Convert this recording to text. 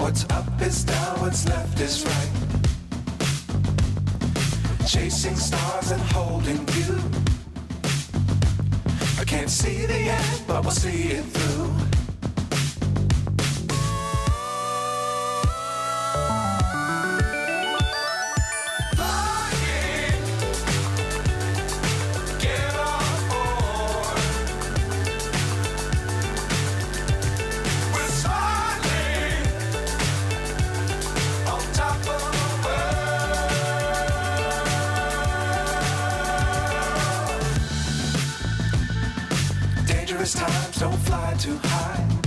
What's up is down, what's left is right. Chasing stars and holding you. I can't see the end, but we'll see it through. Times don't fly too high.